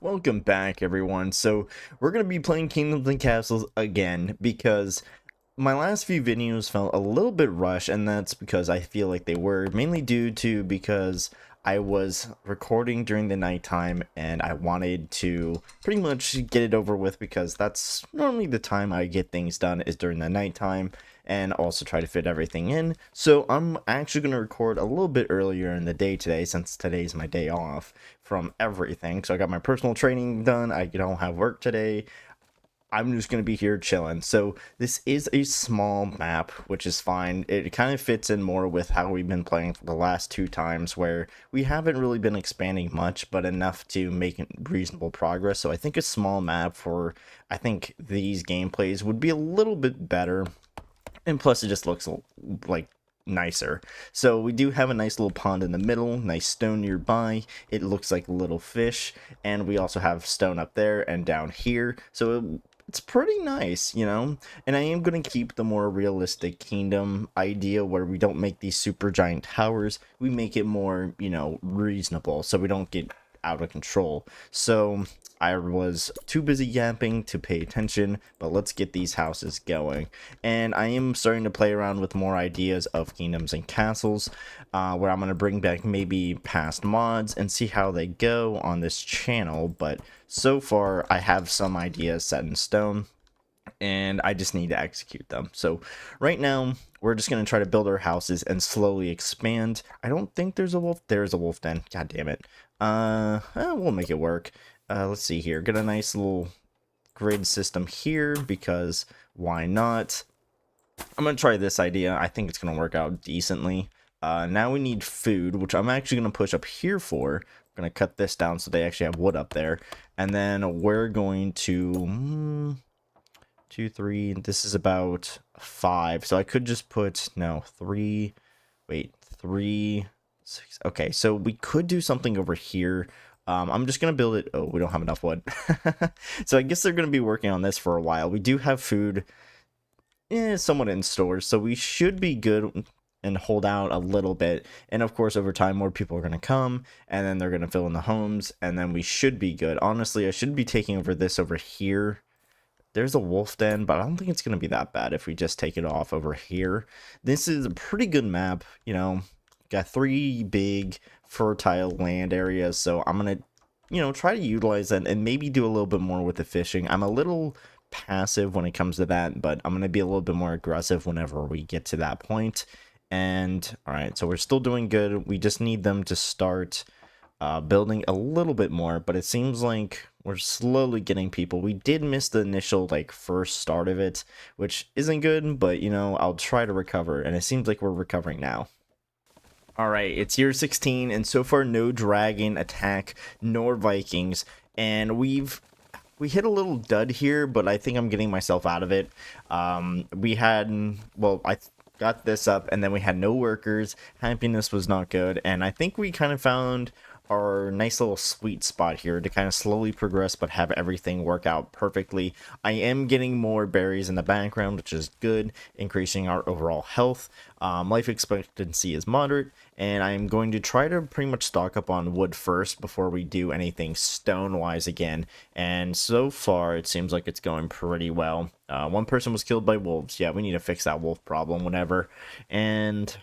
Welcome back, everyone. So, we're going to be playing Kingdoms and Castles again because my last few videos felt a little bit rushed, and that's because I feel like they were mainly due to because I was recording during the nighttime and I wanted to pretty much get it over with because that's normally the time I get things done is during the nighttime and also try to fit everything in. So I'm actually going to record a little bit earlier in the day today since today's my day off from everything. So I got my personal training done. I don't have work today. I'm just going to be here chilling. So this is a small map, which is fine. It kind of fits in more with how we've been playing for the last two times where we haven't really been expanding much, but enough to make reasonable progress. So I think a small map for, I think these gameplays would be a little bit better. And plus it just looks like nicer. So we do have a nice little pond in the middle, nice stone nearby. It looks like little fish, and we also have stone up there and down here. So it's pretty nice, you know? And I am going to keep the more realistic kingdom idea where we don't make these super giant towers. We make it more, you know, reasonable so we don't get out of control. So I was too busy yapping to pay attention, but let's get these houses going. And I am starting to play around with more ideas of kingdoms and castles, where I'm going to bring back maybe past mods and see how they go on this channel. But so far, I have some ideas set in stone, and I just need to execute them. So right now, we're just going to try to build our houses and slowly expand. I don't think there's a wolf. There's a wolf den. God damn it. We'll make it work. Let's see here. Get a nice little grid system here because why not? I'm going to try this idea. I think it's going to work out decently. Now we need food, which I'm actually going to push up here for. I'm going to cut this down so they actually have wood up there. And then we're going to... 2, 3, this is about 5. So I could just put, no, 3, wait, 3, 6. Okay, so we could do something over here. I'm just going to build it. Oh, we don't have enough wood. So I guess they're going to be working on this for a while. We do have food somewhat in stores, so we should be good and hold out a little bit. And of course, over time, more people are going to come, and then they're going to fill in the homes, and then we should be good. Honestly, I should be taking over this over here. There's a wolf den, but I don't think it's going to be that bad if we just take it off over here. This is a pretty good map, you know. Got 3 big fertile land areas, so I'm going to, you know, try to utilize that and maybe do a little bit more with the fishing. I'm a little passive when it comes to that, but I'm going to be a little bit more aggressive whenever we get to that point. And, all right, so we're still doing good. We just need them to start building a little bit more, but it seems like we're slowly getting people. We did miss the initial like first start of it, which isn't good, but you know, I'll try to recover, and it seems like we're recovering now. All right, it's year 16, and so far no dragon attack nor Vikings, and we hit a little dud here, but I think I'm getting myself out of it. We had, well, I got this up, and then we had no workers. Happiness was not good, and I think we kind of found our nice little sweet spot here to kind of slowly progress but have everything work out perfectly. I am getting more berries in the background, which is good, increasing our overall health. Life expectancy is moderate, and I'm going to try to pretty much stock up on wood first before we do anything stone wise again. And so far it seems like it's going pretty well. One person was killed by wolves. Yeah, we need to fix that wolf problem whenever. And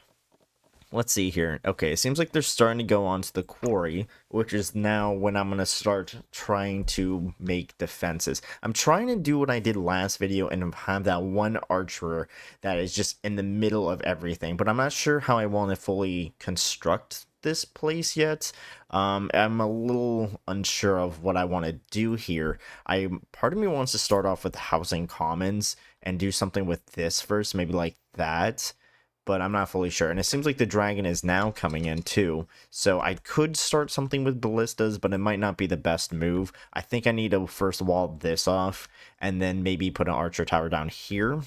let's see here. Okay, it seems like they're starting to go onto the quarry, which is now when I'm going to start trying to make defenses. I'm trying to do what I did last video and have that one archer that is just in the middle of everything, but I'm not sure how I want to fully construct this place yet. I'm a little unsure of what I want to do here. Part of me wants to start off with housing commons and do something with this first, maybe like that, but I'm not fully sure. And it seems like the dragon is now coming in too, so I could start something with ballistas, but it might not be the best move. I think I need to first wall this off and then maybe put an archer tower down here.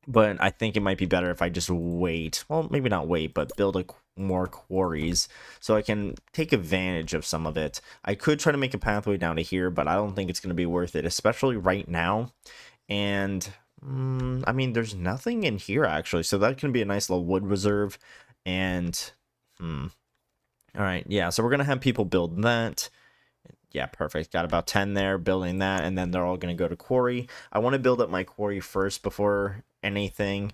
But I think it might be better if I just wait. Well, maybe not wait, but build more quarries so I can take advantage of some of it. I could try to make a pathway down to here, but I don't think it's going to be worth it, especially right now. And I mean, there's nothing in here actually, so that can be a nice little wood reserve. And all right, yeah, so we're gonna have people build that. Yeah, perfect. Got about 10 there, building that, and then they're all going to go to quarry. I want to build up my quarry first before anything,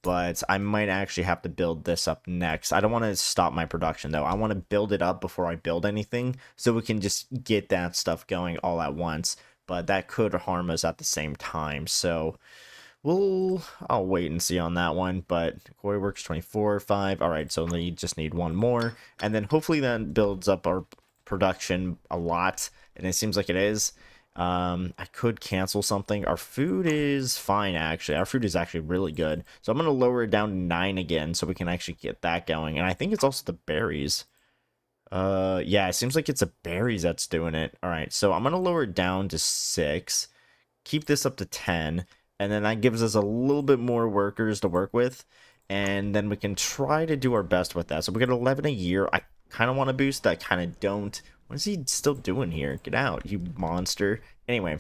but I might actually have to build this up next. I don't want to stop my production, though. I want to build it up before I build anything, so we can just get that stuff going all at once, but that could harm us at the same time, so I'll wait and see on that one, but quarry works 24, 5. All right, so we just need one more, and then hopefully that builds up our production a lot, and it seems like it is. I could cancel something. Our food is fine, actually. Our food is actually really good. So I'm going to lower it down to 9 again so we can actually get that going. And I think it's also the berries. Yeah, it seems like it's the berries that's doing it. All right, so I'm going to lower it down to 6. Keep this up to 10, and then that gives us a little bit more workers to work with, and then we can try to do our best with that. So we get 11 a year. I kind of want to boost that, kind of don't. What is he still doing here? Get out, you monster. Anyway,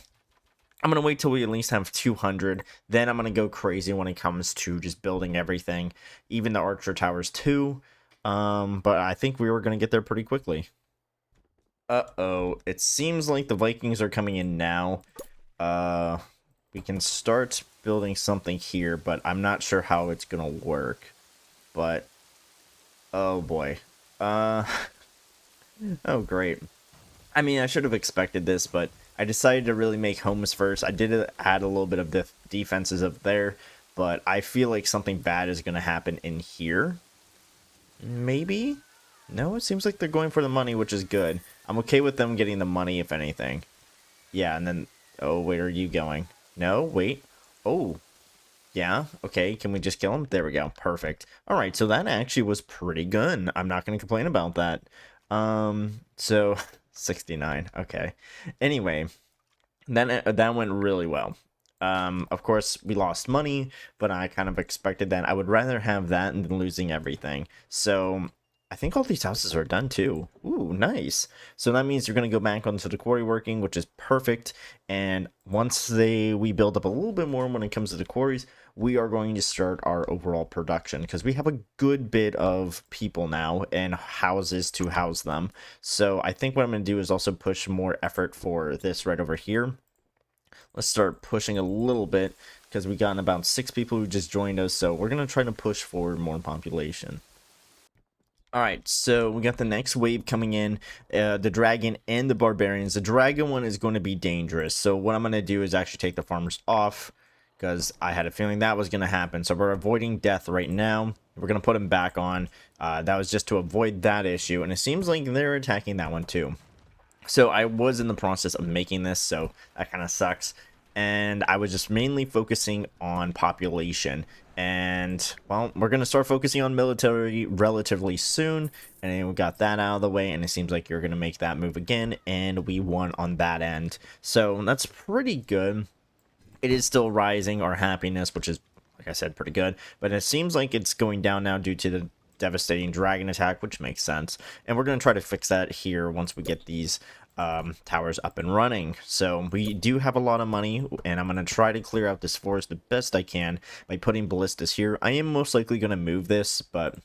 I'm gonna wait till we at least have 200, then I'm gonna go crazy when it comes to just building everything, even the archer towers too. But I think we were gonna get there pretty quickly. Uh-oh, it seems like the Vikings are coming in now. We can start building something here, but I'm not sure how it's gonna work. But oh boy. Oh great. I mean, I should have expected this, but I decided to really make homes first. I did add a little bit of the defenses up there, but I feel like something bad is gonna happen in here. Maybe? No, it seems like they're going for the money, which is good. I'm okay with them getting the money, if anything. Yeah, and then... Oh, where are you going? No, wait. Oh, yeah, okay, can we just kill him? There we go, perfect. Alright, so that actually was pretty good. I'm not going to complain about that. So, 69, okay. Anyway, then that went really well. Of course, we lost money, but I kind of expected that. I would rather have that than losing everything. So, I think all these houses are done too. Ooh, nice. So that means you're going to go back onto the quarry working, which is perfect. And once we build up a little bit more when it comes to the quarries, we are going to start our overall production because we have a good bit of people now and houses to house them. So I think what I'm going to do is also push more effort for this right over here. Let's start pushing a little bit because we gotten about 6 people who just joined us. So we're going to try to push for more population. Alright, so we got the next wave coming in, the dragon and the barbarians. The dragon one is going to be dangerous, so what I'm going to do is actually take the farmers off, because I had a feeling that was going to happen. So we're avoiding death right now. We're going to put them back on. That was just to avoid that issue, and it seems like they're attacking that one too. So I was in the process of making this, so that kind of sucks. And I was just mainly focusing on population. And, well, we're going to start focusing on military relatively soon. And we got that out of the way, and it seems like you're going to make that move again. And we won on that end. So that's pretty good. It is still rising our happiness, which is, like I said, pretty good. But it seems like it's going down now due to the devastating dragon attack, which makes sense. And we're going to try to fix that here once we get these towers up and running. So we do have a lot of money, and I'm going to try to clear out this forest the best I can by putting ballistas here. I am most likely going to move this, but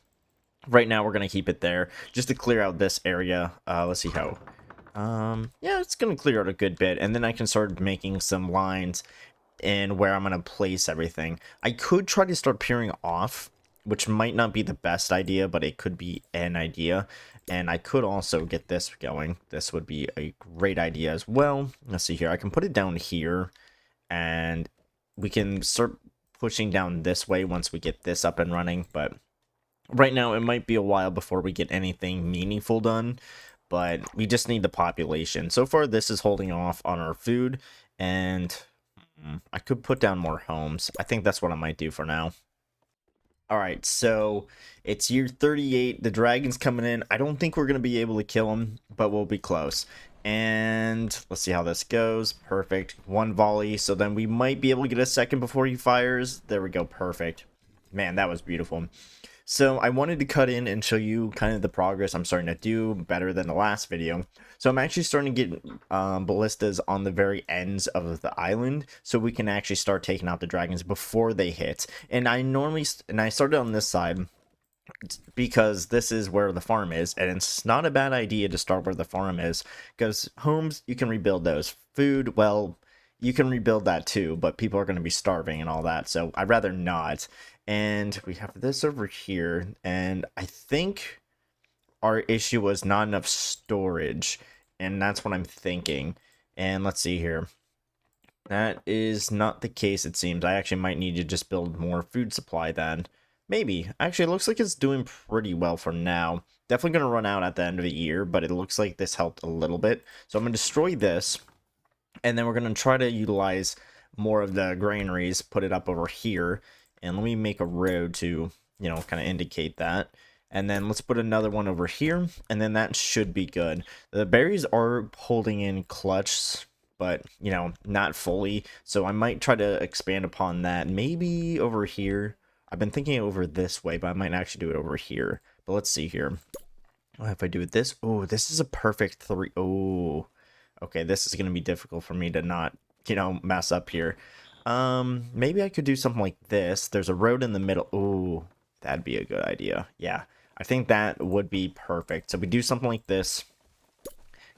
right now we're going to keep it there just to clear out this area. Let's see how. Yeah, it's going to clear out a good bit, and then I can start making some lines and where I'm going to place everything. I could try to start peering off, which might not be the best idea, but it could be an idea. And I could also get this going. This would be a great idea as well. Let's see here. I can put it down here, and we can start pushing down this way once we get this up and running. But right now, it might be a while before we get anything meaningful done. But we just need the population. So far, this is holding off on our food, and I could put down more homes. I think that's what I might do for now. Alright, so it's year 38. The dragon's coming in. I don't think we're going to be able to kill him, but we'll be close. And let's see how this goes. Perfect. One volley, so then we might be able to get a second before he fires. There we go. Perfect. Man, that was beautiful. So I wanted to cut in and show you kind of the progress I'm starting to do better than the last video. So I'm actually starting to get ballistas on the very ends of the island, so we can actually start taking out the dragons before they hit. And I started on this side, because this is where the farm is, and it's not a bad idea to start where the farm is, because homes, you can rebuild those. Food, well, you can rebuild that too, but people are going to be starving and all that, so I'd rather not. And we have this over here, and I think our issue was not enough storage, and that's what I'm thinking. And let's see here. That is not the case, it seems. I actually might need to just build more food supply then. Maybe. Actually, it looks like it's doing pretty well for now. Definitely going to run out at the end of the year, but it looks like this helped a little bit. So I'm going to destroy this, and then we're going to try to utilize more of the granaries, put it up over here, and let me make a road to, kind of indicate that. And then let's put another one over here, and then that should be good. The berries are holding in clutch, but, not fully. So I might try to expand upon that. Maybe over here. I've been thinking over this way, but I might actually do it over here. But let's see here. Oh, if I do it this, oh, this is a perfect 3. Oh, okay, this is going to be difficult for me to not, mess up here. Maybe I could do something like this. There's a road in the middle. Oh, that'd be a good idea. Yeah, I think that would be perfect. So we do something like this,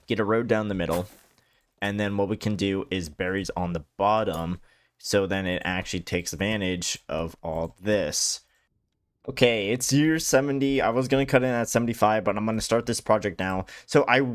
get a road down the middle, and then what we can do is berries on the bottom, so then it actually takes advantage of all this. Okay, it's year 70. I was going to cut in at 75, but I'm going to start this project now. So I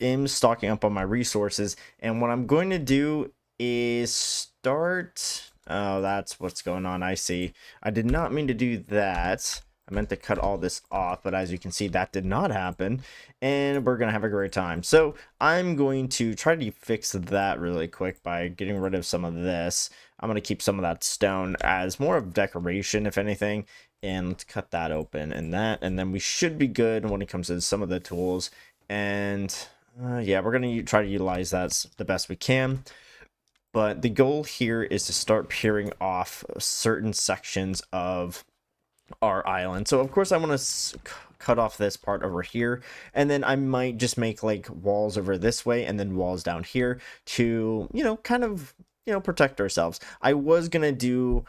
am stocking up on my resources, and what I'm going to do is start... Oh, that's what's going on. I see. I did not mean to do that. I meant to cut all this off, but as you can see, that did not happen, and we're going to have a great time. So I'm going to try to fix that really quick by getting rid of some of this. I'm going to keep some of that stone as more of decoration, if anything, and let's cut that open and that, and then we should be good when it comes to some of the tools. And yeah, we're going to try to utilize that the best we can. But the goal here is to start peering off certain sections of our island. So of course I want to cut off this part over here, and then I might just make like walls over this way and then walls down here to, kind of, protect ourselves. I was gonna do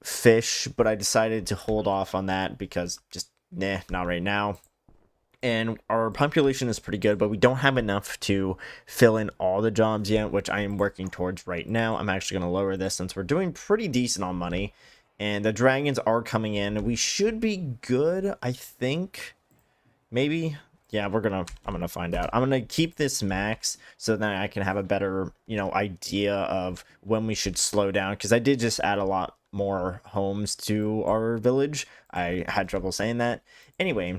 fish, but I decided to hold off on that because just not right now. And our population is pretty good, but we don't have enough to fill in all the jobs yet, which I am working towards right now. I'm actually going to lower this since we're doing pretty decent on money. And the dragons are coming in. We should be good, I think. Maybe. Yeah, I'm gonna find out. I'm gonna keep this max so that I can have a better, idea of when we should slow down. Because I did just add a lot more homes to our village. I had trouble saying that. Anyway,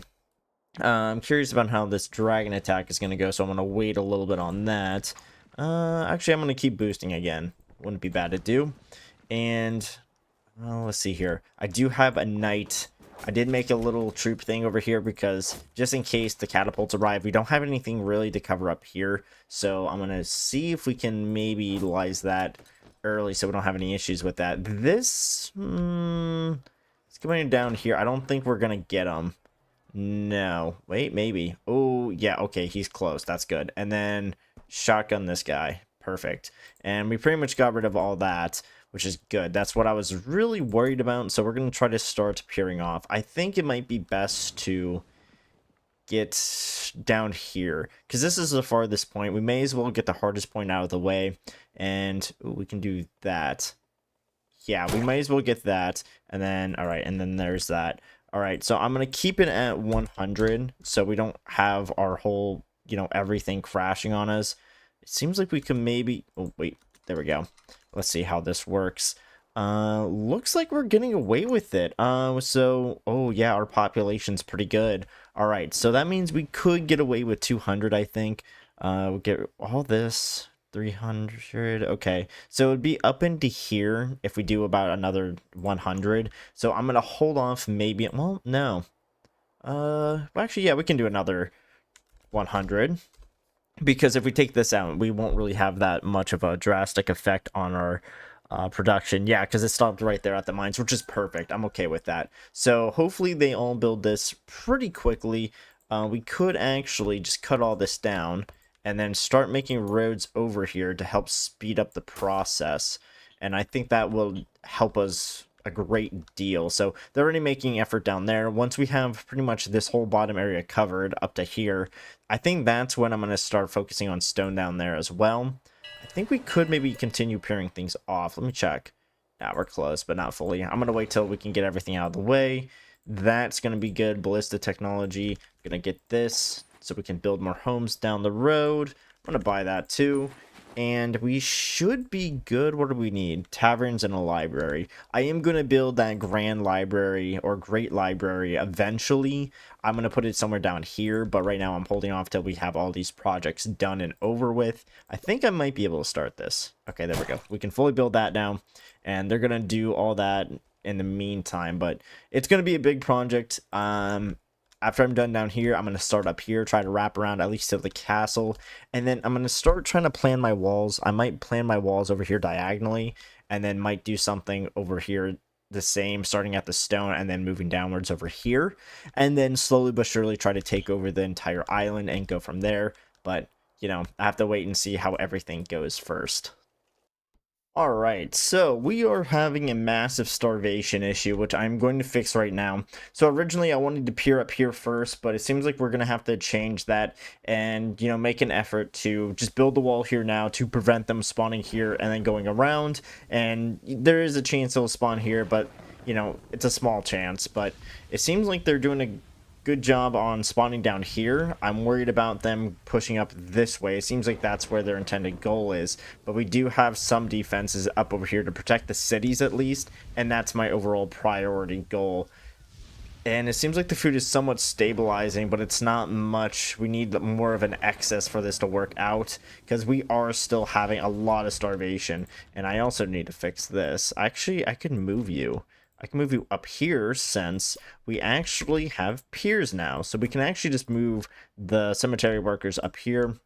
I'm curious about how this dragon attack is gonna go, so I'm gonna wait a little bit on that. Actually, I'm gonna keep boosting again. Wouldn't be bad to do. And let's see here. I do have a knight. I did make a little troop thing over here because just in case the catapults arrive, we don't have anything really to cover up here. So I'm going to see if we can maybe utilize that early so we don't have any issues with that. This, it's coming down here. I don't think we're going to get him. No. Wait, maybe. Oh, yeah, okay, he's close. That's good. And then shotgun this guy. Perfect. And we pretty much got rid of all that, which is good. That's what I was really worried about. So we're going to try to start peering off. I think it might be best to get down here because this is the farthest point. We may as well get the hardest point out of the way. And we can do that. Yeah, we might as well get that. And then, all right, and then there's that. All right, so I'm going to keep it at 100 so we don't have our whole, everything crashing on us. It seems like we can maybe... Oh, wait. There we go. Let's see how this works. Looks like we're getting away with it. So... Oh, yeah, our population's pretty good. All right, so that means we could get away with 200, I think. We'll get all this... 300. Okay, so it would be up into here if we do about another 100. So I'm going to hold off maybe... Well, no. Well, actually, yeah, we can do another 100. Because if we take this out, we won't really have that much of a drastic effect on our production. Yeah, because it stopped right there at the mines, which is perfect. I'm okay with that. So hopefully they all build this pretty quickly. We could actually just cut all this down and then start making roads over here to help speed up the process. And I think that will help us a great deal. So they're already making effort down there. Once we have pretty much this whole bottom area covered up to here, I think that's when I'm going to start focusing on stone down there as well. I think we could maybe continue pairing things off. Let me check. Now we're close, but not fully. I'm going to wait till we can get everything out of the way. That's going to be good. Ballista technology. I'm going to get this so we can build more homes down the road. I'm going to buy that too. And we should be good. What do we need? Taverns and a library. I am going to build that grand library or great library eventually. I'm going to put it somewhere down here, but right now I'm holding off till we have all these projects done and over with. I think I might be able to start this. Okay, there we go. We can fully build that now, and they're going to do all that in the meantime, but it's going to be a big project. After I'm done down here, I'm going to start up here, try to wrap around at least to the castle, and then I'm going to start trying to plan my walls. I might plan my walls over here diagonally, and then might do something over here the same, starting at the stone and then moving downwards over here, and then slowly but surely try to take over the entire island and go from there. But, you know, I have to wait and see how everything goes first. Alright, so we are having a massive starvation issue, which I'm going to fix right now. So originally I wanted to peer up here first, but it seems like we're going to have to change that and, you know, make an effort to just build the wall here now to prevent them spawning here and then going around. And there is a chance they'll spawn here, but, you know, it's a small chance. But it seems like they're doing a good job on spawning down here. I'm worried about them pushing up this way. It seems like that's where their intended goal is, but we do have some defenses up over here to protect the cities at least, and that's my overall priority goal. And it seems like the food is somewhat stabilizing, but it's not much. We need more of an excess for this to work out, because we are still having a lot of starvation. And I also need to fix this. Actually, I can move you. I can move you up here since we actually have piers now. So we can actually just move the cemetery workers up here,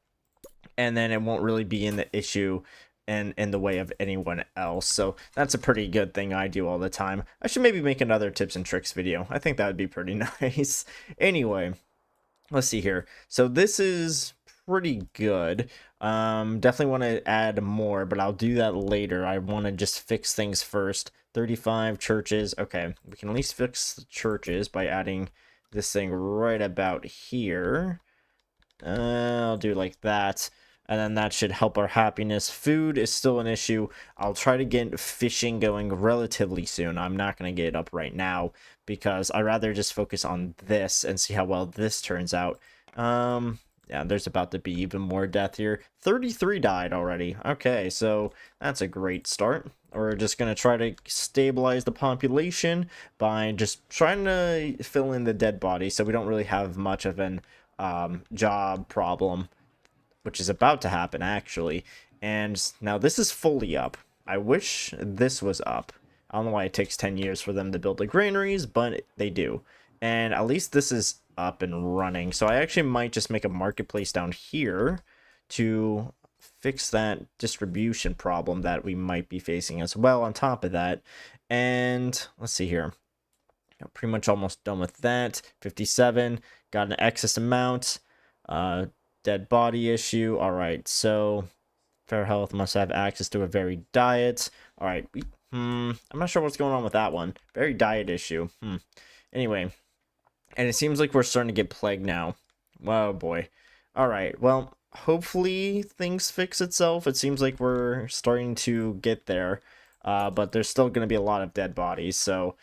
and then it won't really be in the issue and in the way of anyone else. So that's a pretty good thing I do all the time. I should maybe make another tips and tricks video. I think that would be pretty nice. Anyway, let's see here. So this is pretty good. Definitely want to add more, but I'll do that later. I want to just fix things first. 35 churches. Okay, we can at least fix the churches by adding this thing right about here. I'll do like that, and then that should help our happiness. Food is still an issue. I'll try to get fishing going relatively soon. I'm not going to get it up right now because I'd rather just focus on this and see how well this turns out. Yeah, there's about to be even more death here. 33 died already. Okay, so that's a great start. We're just going to try to stabilize the population by just trying to fill in the dead body so we don't really have much of an job problem, which is about to happen actually. And now this is fully up. I wish this was up. I don't know why it takes 10 years for them to build the granaries, but they do. And at least this is up and running. So I actually might just make a marketplace down here to fix that distribution problem that we might be facing as well on top of that. And let's see here. Pretty much almost done with that. 57. Got an excess amount. Dead body issue. All right. So fair health must have access to a varied diet. All right. I'm not sure what's going on with that one. Very diet issue. Anyway. And it seems like we're starting to get plagued now. Oh boy. All right. Well, hopefully things fix itself. It seems like we're starting to get there. But there's still going to be a lot of dead bodies. So,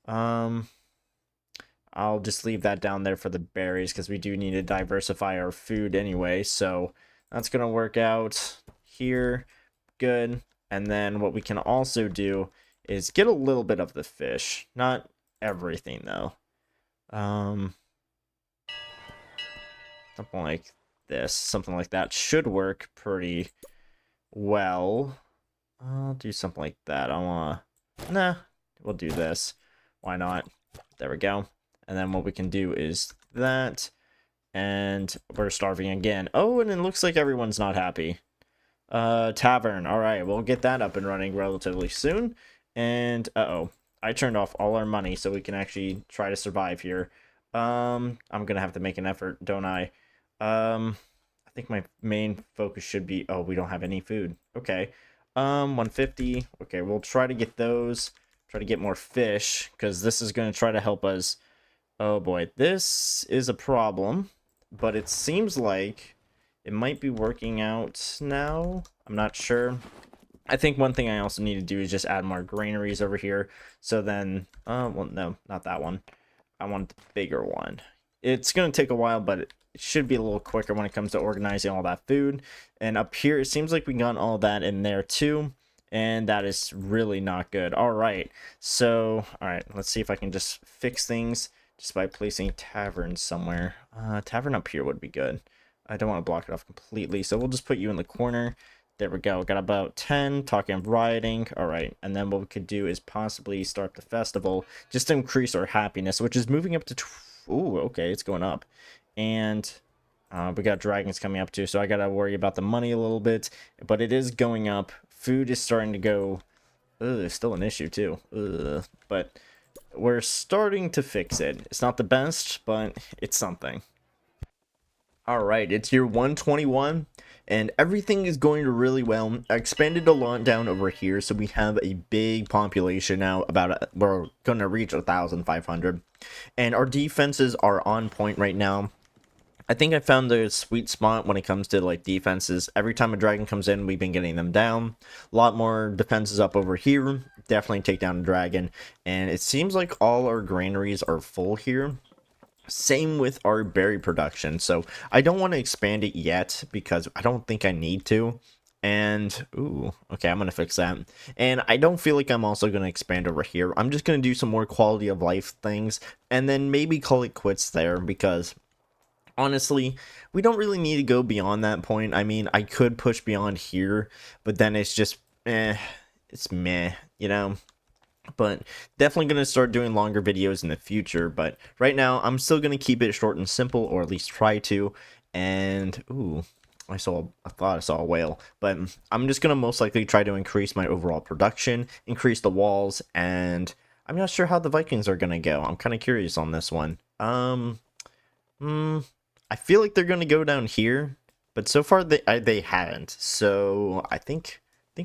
I'll just leave that down there for the berries because we do need to diversify our food anyway. So that's going to work out here. Good. And then what we can also do is get a little bit of the fish. Not everything, though. Something like this. Something like that should work pretty well. I'll do something like that. Nah, we'll do this. Why not? There we go. And then what we can do is that. And we're starving again. Oh, and it looks like everyone's not happy. Tavern. All right, we'll get that up and running relatively soon. And, uh-oh. I turned off all our money so we can actually try to survive here. I'm gonna have to make an effort, don't I? I think my main focus should be... Oh, we don't have any food. Okay. 150. Okay, we'll try to get those. try to get more fish, because this is going to try to help us. Oh boy, this is a problem, but it seems like it might be working out now. I'm not sure. I think one thing I also need to do is just add more granaries over here. So then, well, no, not that one. I want the bigger one. It's going to take a while, but it should be a little quicker when it comes to organizing all that food. And up here, it seems like we got all that in there too. And that is really not good. All right. So, all right, let's see if I can just fix things just by placing tavern somewhere. Tavern up here would be good. I don't want to block it off completely. So we'll just put you in the corner. There we go. Got about 10. Talking of rioting. All right. And then what we could do is possibly start the festival just to increase our happiness, which is moving up to... Ooh, okay. It's going up. And we got dragons coming up too. So I got to worry about the money a little bit. But it is going up. Food is starting to go... Ugh, still an issue too. Ugh. But we're starting to fix it. It's not the best, but it's something. All right, it's year 121, and everything is going really well. I expanded a lot down over here, so we have a big population now. We're going to reach 1,500, and our defenses are on point right now. I think I found the sweet spot when it comes to like defenses. Every time a dragon comes in, we've been getting them down. A lot more defenses up over here. Definitely take down a dragon, and it seems like all our granaries are full here. Same with our berry production, so I don't want to expand it yet because I don't think I need to. And ooh, okay, I'm gonna fix that. And I don't feel like I'm also gonna expand over here. I'm just gonna do some more quality of life things and then maybe call it quits there, because honestly, we don't really need to go beyond that point. I mean, I could push beyond here, but then it's just it's meh, you know. But definitely going to start doing longer videos in the future. But right now, I'm still going to keep it short and simple, or at least try to. And, ooh, I thought I saw a whale. But I'm just going to most likely try to increase my overall production, increase the walls, and I'm not sure how the Vikings are going to go. I'm kind of curious on this one. I feel like they're going to go down here, but so far they haven't. So I think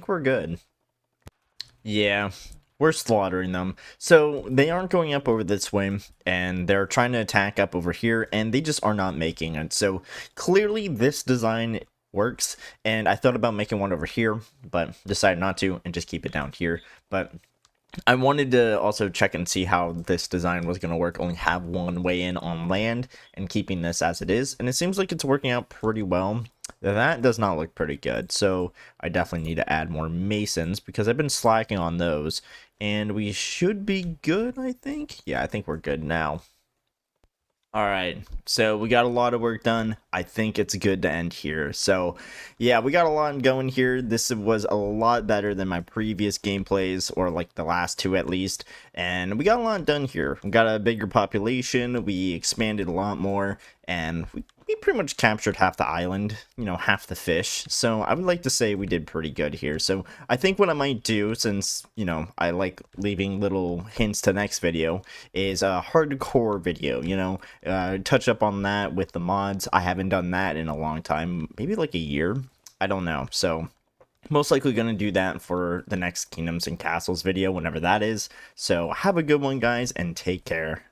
we're good. Yeah, we're slaughtering them. So they aren't going up over this way, and they're trying to attack up over here, and they just are not making it. So clearly this design works, and I thought about making one over here, but decided not to and just keep it down here. But I wanted to also check and see how this design was going to work, only have one way in on land and keeping this as it is, and it seems like it's working out pretty well. That does not look pretty good, so I definitely need to add more masons because I've been slacking on those, and we should be good, I think. Yeah, I think we're good now. Alright, so we got a lot of work done. I think it's good to end here. So, yeah, we got a lot going here. This was a lot better than my previous gameplays, or like the last two at least. And we got a lot done here. We got a bigger population, we expanded a lot more, and we pretty much captured half the island, you know, half the fish. So I would like to say we did pretty good here. So I think what I might do, since, you know, I like leaving little hints to next video, is a hardcore video, you know, touch up on that with the mods. I haven't done that in a long time, maybe like a year. I don't know. So most likely going to do that for the next Kingdoms and Castles video, whenever that is. So have a good one, guys, and take care.